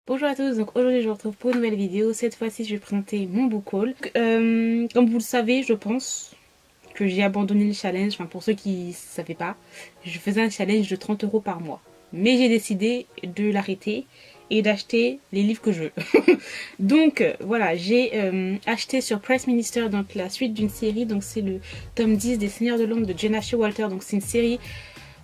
Bonjour à tous, donc aujourd'hui je vous retrouve pour une nouvelle vidéo. Cette fois-ci je vais présenter mon book haul. Comme vous le savez, je pense que j'ai abandonné le challenge. Enfin, pour ceux qui ne savaient pas, je faisais un challenge de 30 € par mois. Mais j'ai décidé de l'arrêter et d'acheter les livres que je veux. Donc voilà, j'ai acheté sur Press Minister donc la suite d'une série. Donc c'est le tome 10 des Seigneurs de l'Ombre de Jenna Showalter. Donc c'est une série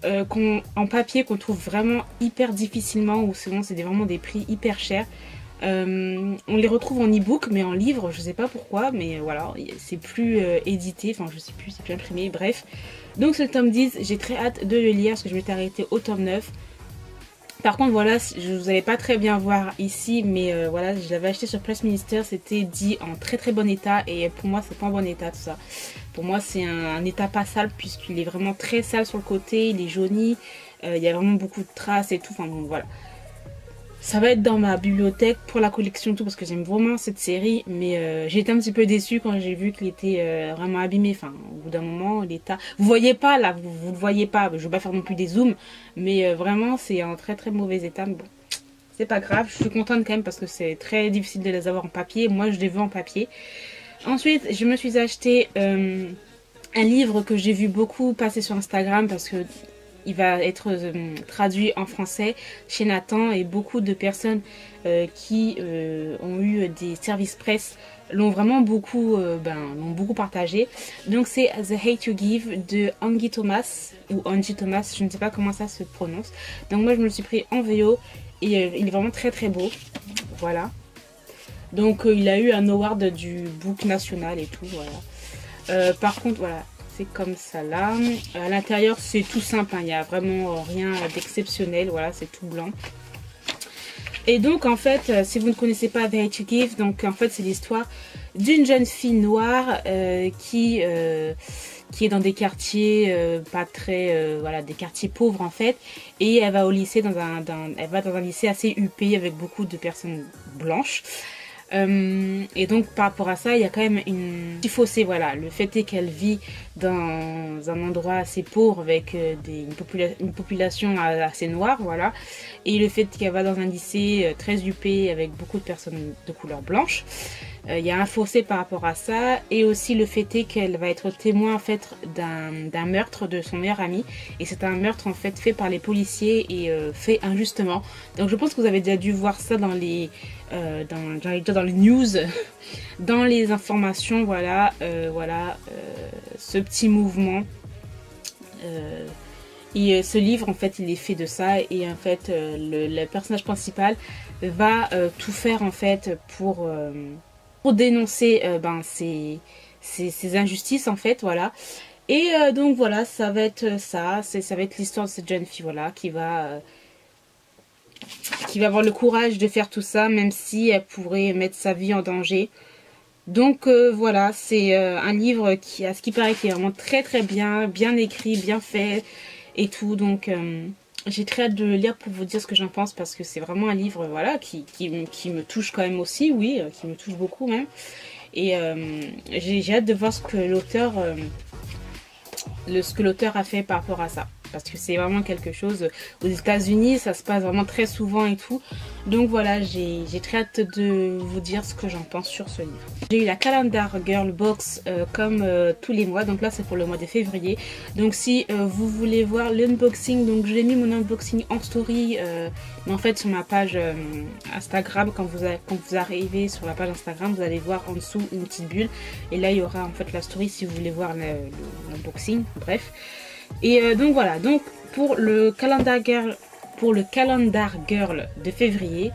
en papier qu'on trouve vraiment hyper difficilement, ou sinon c'est vraiment des prix hyper chers. On les retrouve en e-book, mais en livre je sais pas pourquoi, mais voilà, c'est plus édité, enfin je sais plus, c'est plus imprimé, bref. Donc c'est le tome 10, j'ai très hâte de le lire parce que je m'étais arrêtée au tome 9. Par contre voilà, je vous allez pas très bien voir ici, mais voilà, je l'avais acheté sur Press Minister, c'était dit en très très bon état, et pour moi c'est pas en bon état tout ça. Pour moi c'est un état pas sale, puisqu'il est vraiment très sale sur le côté, il est jauni, il y a vraiment beaucoup de traces et tout, enfin bon voilà. Ça va être dans ma bibliothèque pour la collection tout, parce que j'aime vraiment cette série, mais j'ai été un petit peu déçue quand j'ai vu qu'il était vraiment abîmé. Enfin, au bout d'un moment, l'état... Vous voyez pas là, vous le voyez pas, je vais pas faire non plus des zooms, mais vraiment c'est en très très mauvais état. Mais bon, c'est pas grave, je suis contente quand même parce que c'est très difficile de les avoir en papier. Moi je les veux en papier. Ensuite, je me suis acheté un livre que j'ai vu beaucoup passer sur Instagram, parce que il va être traduit en français chez Nathan, et beaucoup de personnes qui ont eu des services presse l'ont vraiment beaucoup, l'ont beaucoup partagé. Donc c'est The Hate You Give de Angie Thomas, ou Angie Thomas, je ne sais pas comment ça se prononce. Donc moi je me le suis pris en VO, et il est vraiment très très beau. Voilà. Donc il a eu un award du book national et tout, voilà. Par contre voilà, c'est comme ça là. À l'intérieur c'est tout simple, hein. Il n'y a vraiment rien d'exceptionnel, voilà, c'est tout blanc. Et donc en fait, si vous ne connaissez pas The Hate You Give, donc en fait c'est l'histoire d'une jeune fille noire qui est dans des quartiers pas très, voilà, des quartiers pauvres en fait, et elle va au lycée elle va dans un lycée assez huppé avec beaucoup de personnes blanches. Et donc par rapport à ça, il y a quand même un petit fossé, voilà. Le fait est qu'elle vit dans un endroit assez pauvre avec une population assez noire, voilà. Et le fait qu'elle va dans un lycée très huppé avec beaucoup de personnes de couleur blanche, il y a un fossé par rapport à ça. Et aussi le fait est qu'elle va être témoin en fait d'un meurtre de son meilleur ami, et c'est un meurtre en fait par les policiers et fait injustement. Donc je pense que vous avez déjà dû voir ça dans les dans les news, dans les informations, voilà, ce petit mouvement. Et ce livre en fait il est fait de ça, et en fait le personnage principal va tout faire en fait pour dénoncer ces injustices en fait, voilà. Et donc voilà, ça va être ça va être l'histoire de cette jeune fille, voilà, qui va avoir le courage de faire tout ça, même si elle pourrait mettre sa vie en danger. Donc voilà, c'est un livre qui, à ce qui paraît, qui est vraiment très très bien écrit, bien fait et tout. Donc j'ai très hâte de le lire pour vous dire ce que j'en pense, parce que c'est vraiment un livre, voilà, qui me touche quand même aussi, oui, qui me touche beaucoup même. Et j'ai hâte de voir ce que l'auteur a fait par rapport à ça, parce que c'est vraiment quelque chose aux États-Unis, ça se passe vraiment très souvent et tout. Donc voilà, j'ai très hâte de vous dire ce que j'en pense sur ce livre. J'ai eu la Calendar Girl Box comme tous les mois, donc là c'est pour le mois de février. Donc si vous voulez voir l'unboxing, donc j'ai mis mon unboxing en story, mais en fait sur ma page Instagram, quand vous arrivez sur la page Instagram, vous allez voir en dessous une petite bulle, et là il y aura en fait la story si vous voulez voir l'unboxing, bref. Et donc voilà, donc pour le Calendar Girl de février,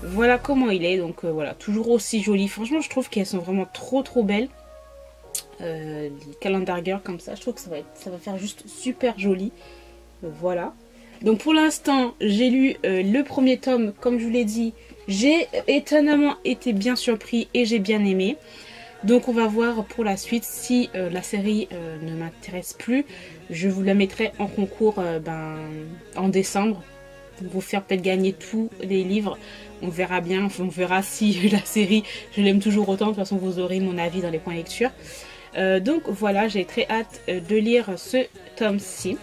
voilà comment il est. Donc voilà, toujours aussi joli. Franchement je trouve qu'elles sont vraiment trop belles, les Calendar Girl comme ça. Je trouve que ça va faire juste super joli. Voilà. Donc pour l'instant j'ai lu le premier tome, comme je vous l'ai dit. J'ai étonnamment été bien surpris et j'ai bien aimé. Donc on va voir pour la suite. Si la série ne m'intéresse plus, je vous la mettrai en concours en décembre, pour vous faire peut-être gagner tous les livres. On verra bien, enfin, on verra si la série je l'aime toujours autant. De toute façon vous aurez mon avis dans les points lecture. Donc voilà, j'ai très hâte de lire ce tome-ci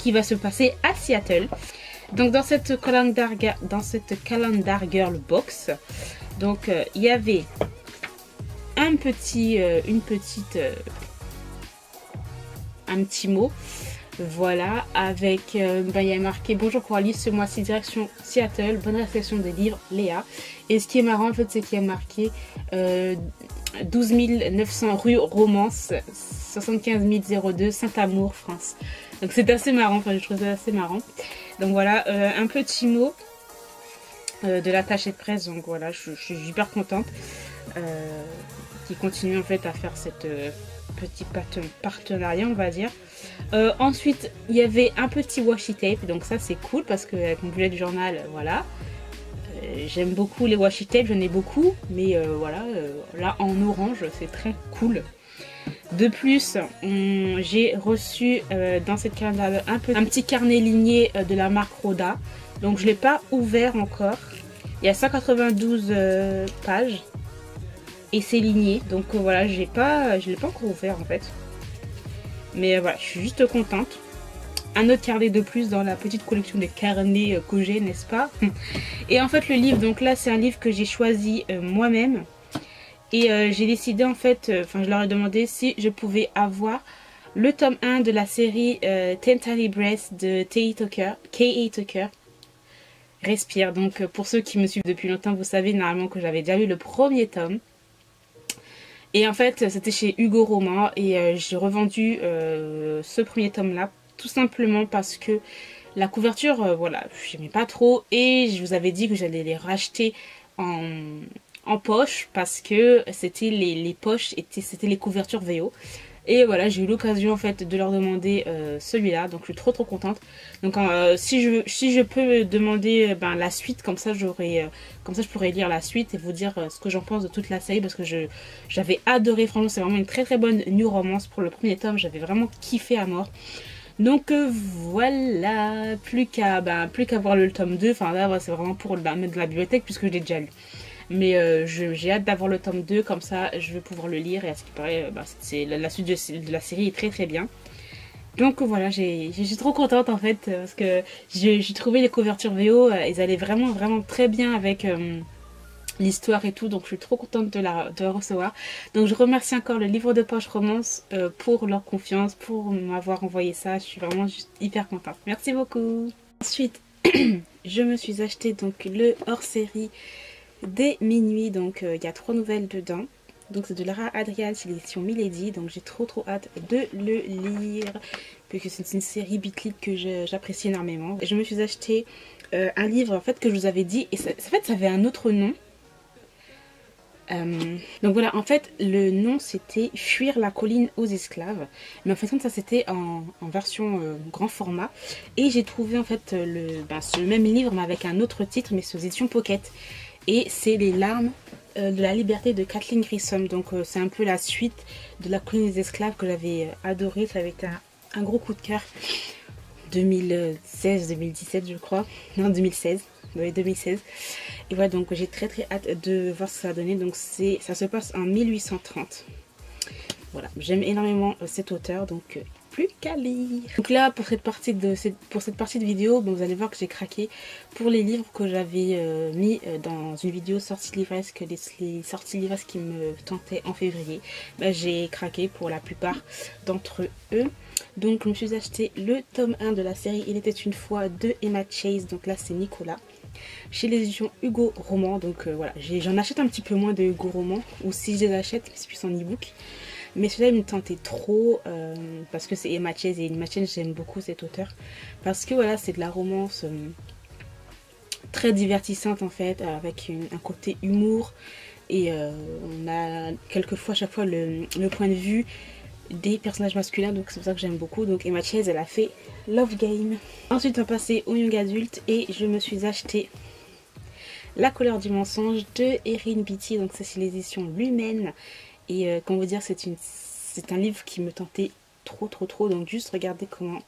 qui va se passer à Seattle. Donc dans cette Calendar Girl box, donc il y avait un petit mot, voilà, avec il y a marqué bonjour Coralie, ce mois-ci direction Seattle, bonne réception des livres Léa. Et ce qui est marrant en fait, c'est qu'il y a marqué 12 900 rue Romance, 75 002 Saint-Amour, France. Donc c'est assez marrant, enfin je trouve ça assez marrant. Donc voilà, un petit mot de l'attaché de presse, donc voilà, je suis hyper contente qui continue en fait à faire cette petit partenariat, on va dire. Ensuite, il y avait un petit washi tape, donc ça c'est cool parce que avec mon bullet du journal, voilà. J'aime beaucoup les washi tape, j'en ai beaucoup, mais voilà, là en orange, c'est très cool. De plus, j'ai reçu dans cette calendar un petit carnet ligné de la marque Roda. Donc je ne l'ai pas ouvert encore. Il y a 192 pages et c'est ligné. Donc voilà, je ne l'ai pas encore ouvert en fait. Mais voilà, je suis juste contente. Un autre carnet de plus dans la petite collection de carnets que j'ai, n'est-ce pas? Et en fait le livre, donc là c'est un livre que j'ai choisi moi-même. Et j'ai décidé en fait, je leur ai demandé si je pouvais avoir le tome 1 de la série Ten Tiny Breaths de K.A. Tucker. Respire. Donc pour ceux qui me suivent depuis longtemps, vous savez normalement que j'avais déjà lu le premier tome. Et en fait c'était chez Hugo Roman et j'ai revendu ce premier tome là. Tout simplement parce que la couverture, voilà, j'aimais pas trop. Et je vous avais dit que j'allais les racheter en poche parce que c'était les poches, c'était les couvertures VO. Et voilà, j'ai eu l'occasion en fait de leur demander celui-là, donc je suis trop contente. Donc si je peux demander la suite, comme ça je pourrais lire la suite et vous dire ce que j'en pense de toute la série, parce que j'avais adoré, franchement c'est vraiment une très bonne new romance pour le premier tome, j'avais vraiment kiffé à mort. Donc voilà, plus qu'à voir le tome 2, enfin là c'est vraiment pour mettre de la bibliothèque puisque je l'ai déjà lu. Mais j'ai hâte d'avoir le tome 2, comme ça je vais pouvoir le lire et à ce qui paraît la suite de la série est très bien. Donc voilà, je suis trop contente en fait parce que j'ai trouvé les couvertures VO, elles allaient vraiment très bien avec l'histoire et tout, donc je suis trop contente de la recevoir. Donc je remercie encore le livre de poche romance pour leur confiance, pour m'avoir envoyé ça. Je suis vraiment juste hyper contente. Merci beaucoup. Ensuite, je me suis acheté donc le hors-série Dès minuit, donc il y a 3 nouvelles dedans. Donc c'est de Lara Adrian, c'est l'édition Milady, donc j'ai trop hâte de le lire puisque c'est une série Bitlit que j'apprécie énormément. Je me suis acheté un livre en fait que je vous avais dit, et ça avait un autre nom. Donc voilà, en fait le nom c'était Fuir la colline aux esclaves, mais en fait ça c'était en version grand format, et j'ai trouvé en fait ce même livre mais avec un autre titre, mais sous édition Pocket, et c'est Les larmes de la liberté de Kathleen Grissom. Donc c'est un peu la suite de la colline des esclaves que j'avais adoré, ça avait été un gros coup de cœur. 2016-2017 je crois, non 2016. Oui, 2016. Et voilà, donc j'ai très hâte de voir ce que ça va donner. Donc ça se passe en 1830. Voilà, j'aime énormément cet auteur, donc plus qu'à lire. Donc là, pour cette partie de vidéo, vous allez voir que j'ai craqué pour les livres que j'avais mis dans une vidéo sortie livresque, les sorties livresques qui me tentaient en février. J'ai craqué pour la plupart d'entre eux. Donc je me suis acheté le tome 1 de la série Il était une fois de Emma Chase. Donc là c'est Nicolas, chez les éditions Hugo Roman. Donc voilà, j'en achète un petit peu moins de Hugo Roman, ou si je les achète, c'est plus en e-book. Mais celui-là il me tentait trop parce que c'est Emma Chase, et Emma Chase j'aime beaucoup cet auteur parce que voilà, c'est de la romance très divertissante en fait, avec un côté humour, et on a quelquefois à chaque fois le point de vue des personnages masculins, donc c'est pour ça que j'aime beaucoup. Donc Emma Chase, elle a fait Love Game. Ensuite on va passer au young adulte, et je me suis acheté La couleur du mensonge de Erin Beatty. Donc c'est chez l'édition Lumen, et comment vous dire, c'est un livre qui me tentait trop. Donc juste regardez comment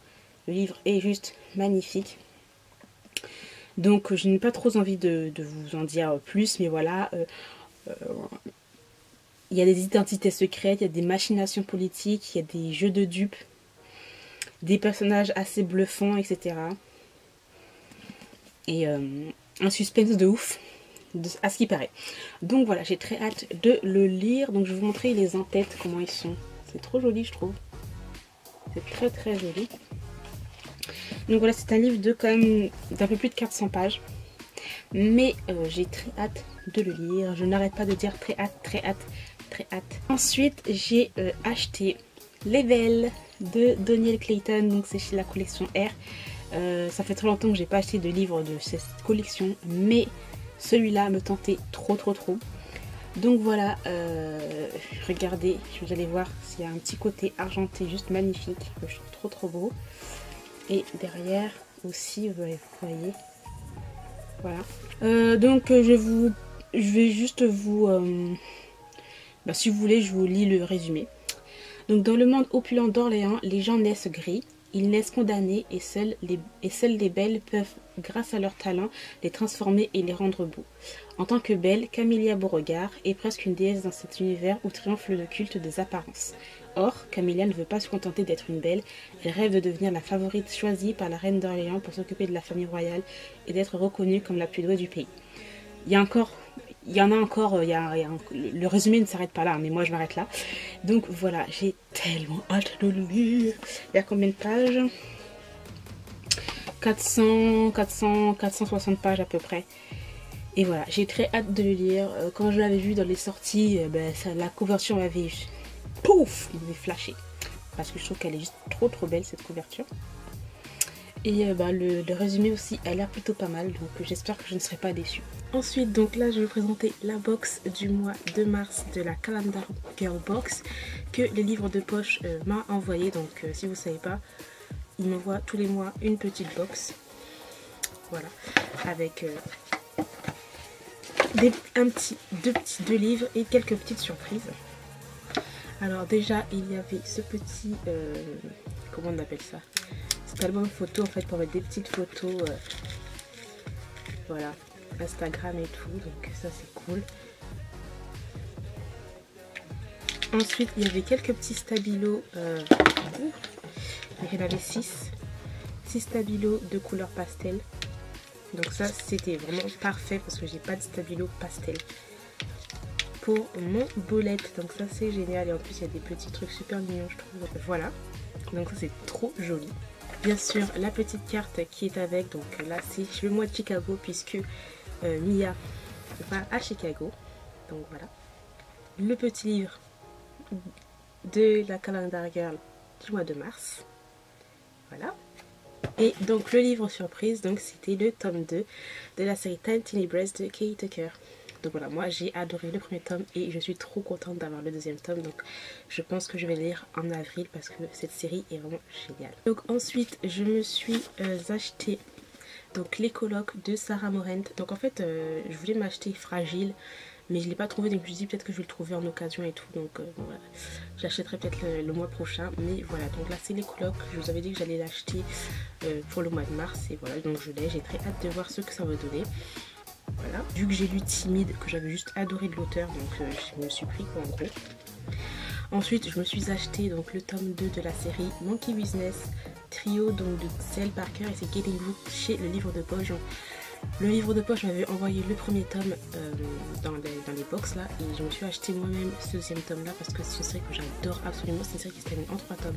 le livre est juste magnifique. Donc je n'ai pas trop envie de vous en dire plus, mais voilà, il y a des identités secrètes, il y a des machinations politiques, il y a des jeux de dupes, des personnages assez bluffants, etc. et un suspense de ouf, à ce qui paraît. Donc voilà, j'ai très hâte de le lire. Donc je vais vous montrer les en-têtes, comment ils sont. C'est trop joli, je trouve. C'est très très joli. Donc voilà, c'est un livre de quand même d'un peu plus de 400 pages. Mais j'ai très hâte de le lire. Je n'arrête pas de dire très hâte, très hâte, très hâte. Ensuite, j'ai acheté Level de Daniel Clayton. Donc c'est chez la collection R. Ça fait très longtemps que j'ai pas acheté de livre de cette collection. Mais celui-là me tentait trop trop trop. Donc voilà, regardez, vous allez voir s'il y a un petit côté argenté juste magnifique. Je trouve trop trop beau. Et derrière aussi, vous voyez. Voilà. Donc je vais juste vous... si vous voulez, je vous lis le résumé. Donc dans le monde opulent d'Orléans, les gens naissent gris. Ils naissent condamnés et seuls les belles peuvent, grâce à leur talent, les transformer et les rendre beaux. En tant que belle, Camélia Beauregard est presque une déesse dans cet univers où triomphe le culte des apparences. Or, Camélia ne veut pas se contenter d'être une belle, elle rêve de devenir la favorite choisie par la reine d'Orléans pour s'occuper de la famille royale et d'être reconnue comme la plus douée du pays. Il y en a encore, le résumé ne s'arrête pas là, mais moi je m'arrête là. Donc voilà, j'ai tellement hâte de le lire. Il y a combien de pages? 460 pages à peu près. Et voilà, j'ai très hâte de le lire. Quand je l'avais vu dans les sorties, la couverture m'avait... Pouf, m'avait flashé. Parce que je trouve qu'elle est juste trop trop belle cette couverture. Et le résumé aussi a l'air plutôt pas mal, donc j'espère que je ne serai pas déçue. Ensuite, donc là, je vais vous présenter la box du mois de mars de la Calendar Girl Box que les livres de poche m'a envoyé. Donc si vous ne savez pas, il m'envoie tous les mois une petite box. Voilà, avec deux livres et quelques petites surprises. Alors déjà, il y avait ce petit... comment on appelle ça? Cet album photo en fait pour mettre des petites photos, voilà, Instagram et tout, donc ça c'est cool. Ensuite il y avait quelques petits stabilos, il y en avait 6 stabilos de couleur pastel. Donc ça c'était vraiment parfait parce que j'ai pas de stabilo pastel pour mon bolette, donc ça c'est génial. Et en plus il y a des petits trucs super mignons je trouve. Voilà, donc ça c'est trop joli. Bien sûr, la petite carte qui est avec, donc là c'est le mois de Chicago puisque Mia va à Chicago. Donc voilà. Le petit livre de la Calendar Girl du mois de mars. Voilà. Et donc le livre surprise, donc c'était le tome 2 de la série Tiny Breast de Kay Tucker. Donc voilà, moi j'ai adoré le premier tome et je suis trop contente d'avoir le deuxième tome. Donc je pense que je vais le lire en avril parce que cette série est vraiment géniale. Donc ensuite je me suis acheté donc les colocs de Sarah Morent. Donc en fait je voulais m'acheter Fragile mais je ne l'ai pas trouvé, donc je me suis dit peut-être que je vais le trouver en occasion et tout. Donc voilà, j'achèterai peut-être le mois prochain. Mais voilà, donc là c'est les colocs. Je vous avais dit que j'allais l'acheter pour le mois de mars. Et voilà, donc je l'ai. J'ai très hâte de voir ce que ça va donner. Voilà, vu que j'ai lu Timide, que j'avais juste adoré de l'auteur, donc je me suis pris quoi en gros. Ensuite, je me suis acheté donc le tome 2 de la série Monkey Business Trio, donc de Celle Parker, et c'est Getting Book chez le livre de poche. Le livre de poche m'avait envoyé le premier tome dans les box là, et je me suis acheté moi-même ce deuxième tome là parce que c'est une série que j'adore absolument. C'est une série qui se termine en 3 tomes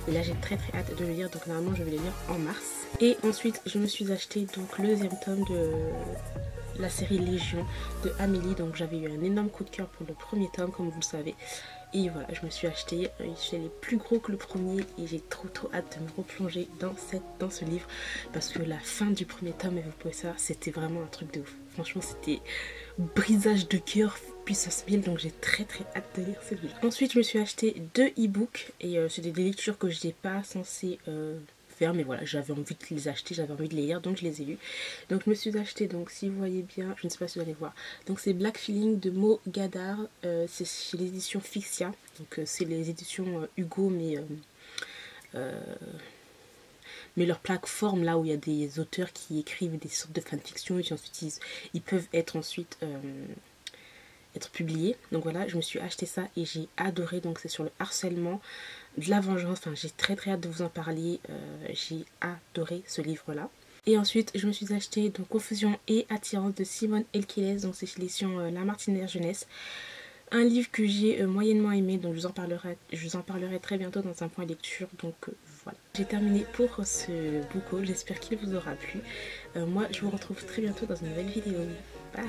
et là j'ai très hâte de le lire, donc normalement je vais le lire en mars. Et ensuite je me suis acheté donc le deuxième tome de la série Légion de Amélie. Donc j'avais eu un énorme coup de cœur pour le premier tome comme vous le savez. Et voilà, je me suis acheté, il est plus gros que le premier et j'ai trop hâte de me replonger dans ce livre parce que la fin du premier tome, et vous pouvez savoir, c'était vraiment un truc de ouf. Franchement, c'était brisage de cœur puissance 1000, donc j'ai très hâte de lire ce livre. Ensuite, je me suis acheté 2 e-books et c'est des lectures que je n'ai pas censé faire, mais voilà, j'avais envie de les acheter, j'avais envie de les lire, donc je les ai lus. Donc je me suis acheté, donc si vous voyez bien, je ne sais pas si vous allez voir, donc c'est Black Feeling de Mo Gadar, c'est chez les éditions Fixia, donc c'est les éditions Hugo, mais leur plateforme là où il y a des auteurs qui écrivent des sortes de fanfiction et ensuite ils peuvent être ensuite être publiés. Donc voilà, je me suis acheté ça et j'ai adoré. Donc c'est sur le harcèlement, de la vengeance, enfin j'ai très hâte de vous en parler. J'ai adoré ce livre là. Et ensuite, je me suis acheté donc Confusion et Attirance de Simone Elkeles, donc c'est chez l'édition La Martinière Jeunesse. Un livre que j'ai moyennement aimé, donc je vous en parlerai très bientôt dans un point lecture, donc voilà. J'ai terminé pour ce book haul, j'espère qu'il vous aura plu. Moi, je vous retrouve très bientôt dans une nouvelle vidéo. Bye.